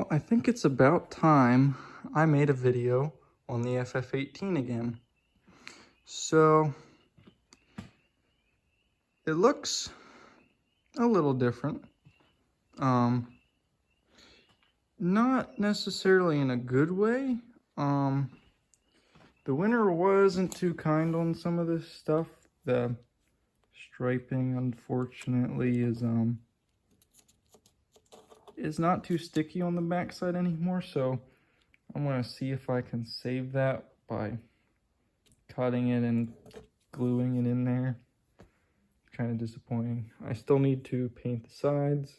Well, I think it's about time I made a video on the ff18 again. So it looks a little different. Not necessarily in a good way. The winter wasn't too kind on some of this stuff. The striping, unfortunately, is not too sticky on the backside anymore, so I'm gonna see if I can save that by cutting it and gluing it in there. Kind of disappointing. I still need to paint the sides,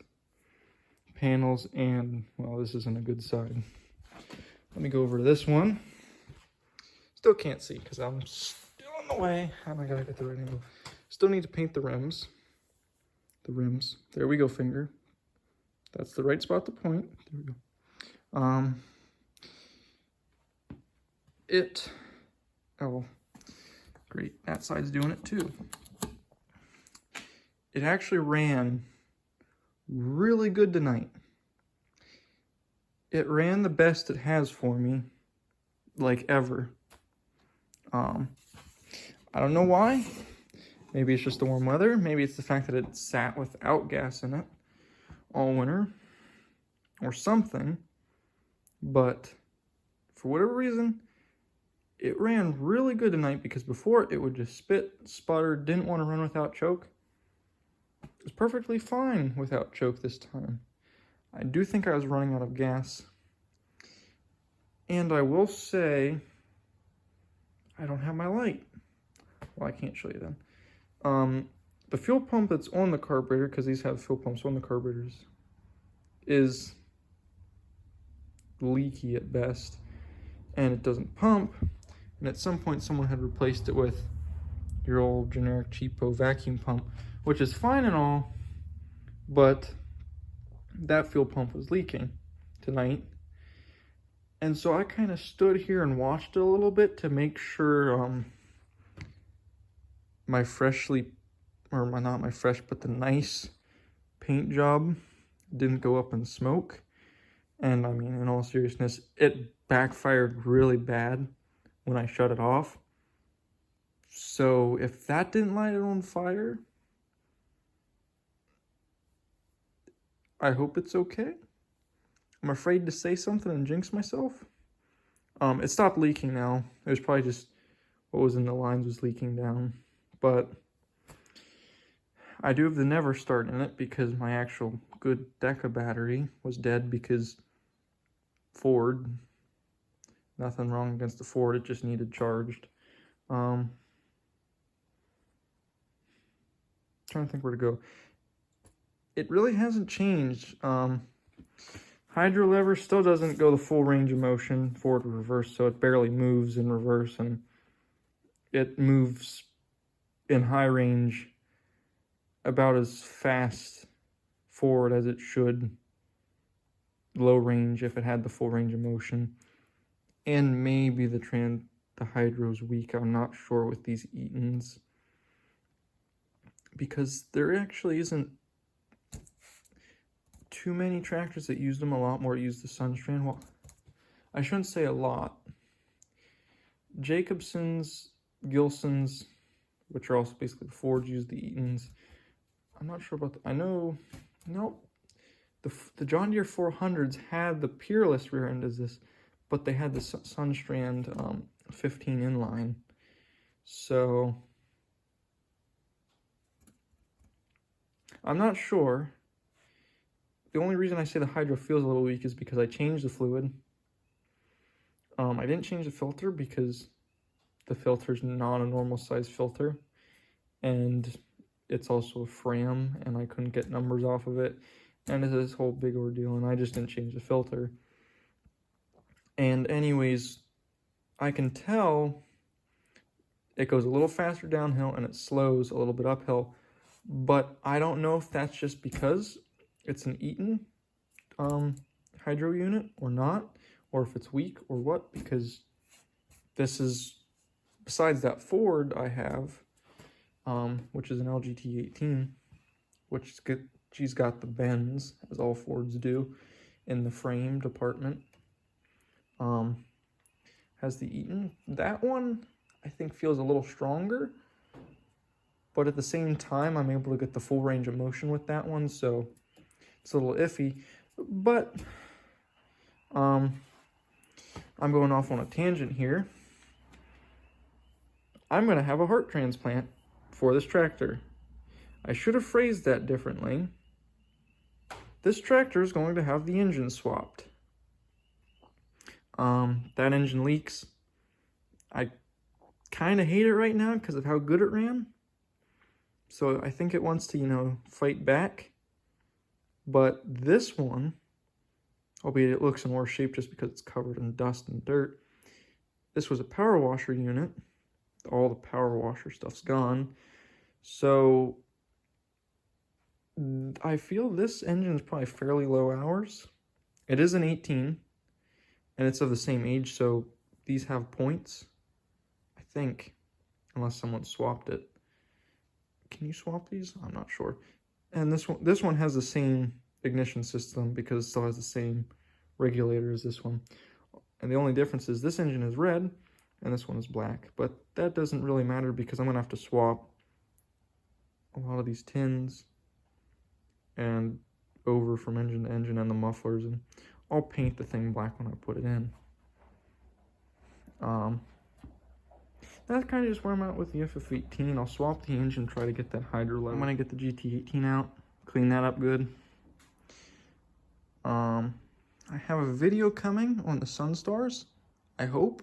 panels, and, well, this isn't a good side. Let me go over to this one. Still can't see because I'm still in the way, and I gotta get the right angle. Still need to paint the rims. The rims. There we go, finger. That's the right spot to point. There we go. Oh, great. That side's doing it too. It actually ran really good tonight. It ran the best it has for me, like ever. I don't know why. Maybe it's just the warm weather. Maybe it's the fact that it sat without gas in it all winter or something. But for whatever reason, it ran really good tonight, because before it would just spit, sputter, didn't want to run without choke. It was perfectly fine without choke this time. I do think I was running out of gas. And I will say, I don't have my light. Well, I can't show you then. The fuel pump that's on the carburetor, because these have fuel pumps on the carburetors, is leaky at best. And it doesn't pump. And at some point, someone had replaced it with your old generic cheapo vacuum pump, which is fine and all, but that fuel pump was leaking tonight. And so I kind of stood here and watched it a little bit to make sure my the nice paint job didn't go up in smoke. And I mean, in all seriousness, it backfired really bad when I shut it off. So if that didn't light it on fire, I hope it's okay. I'm afraid to say something and jinx myself. It stopped leaking now. It was probably just what was in the lines was leaking down. But I do have the never start in it because my actual good Deca battery was dead because Ford. Nothing wrong against the Ford, it just needed charged. Trying to think where to go. It really hasn't changed. Hydro lever still doesn't go the full range of motion forward or reverse, so it barely moves in reverse, and it moves in high range about as fast forward as it should low range if it had the full range of motion. And maybe the hydro's weak, I'm not sure with these Eatons, because there actually isn't too many tractors that use them. A lot more use the Sunstrand. Well, I shouldn't say a lot. Jacobson's, Gilson's, which are also basically the Fords, use the Eatons. I'm not sure about I know, no, the John Deere 400s had the Peerless rear end as this, but they had the Sunstrand 15 inline. So I'm not sure. The only reason I say the hydro feels a little weak is because I changed the fluid. I didn't change the filter because the filter's not a normal size filter, and it's also a Fram, and I couldn't get numbers off of it, and it's this whole big ordeal, and I just didn't change the filter. And anyways, I can tell it goes a little faster downhill and it slows a little bit uphill, but I don't know if that's just because it's an Eaton hydro unit or not, or if it's weak or what, because this is, besides that Ford I have, which is an LGT 18, which is good. She's got the bends, as all Fords do, in the frame department. Has the Eaton. That one, I think, feels a little stronger, but at the same time, I'm able to get the full range of motion with that one, so it's a little iffy. But I'm going off on a tangent here. I'm going to have a heart transplant for this tractor. I should have phrased that differently. This tractor is going to have the engine swapped. That engine leaks. I kind of hate it right now because of how good it ran. So I think it wants to, you know, fight back. But this one, albeit it looks in worse shape just because it's covered in dust and dirt, this was a power washer unit. All the power washer stuff's gone. So I feel this engine is probably fairly low hours. It is an 18, and it's of the same age, so these have points, I think, unless someone swapped it. Can you swap these? I'm not sure. And this one has the same ignition system because it still has the same regulator as this one. And the only difference is this engine is red and this one is black. But that doesn't really matter because I'm going to have to swap a lot of these tins and over from engine to engine and the mufflers. And I'll paint the thing black when I put it in. That's kind of just where I'm at with the ff18. I'll swap the engine, try to get that hydro level. I'm going to get the GT18 out, clean that up good. I have a video coming on the Sunstars, I hope,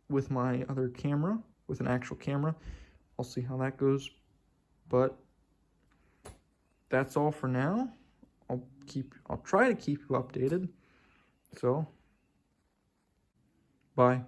with my other camera, with an actual camera. I'll see how that goes, but that's all for now. I'll try to keep you updated. So, bye.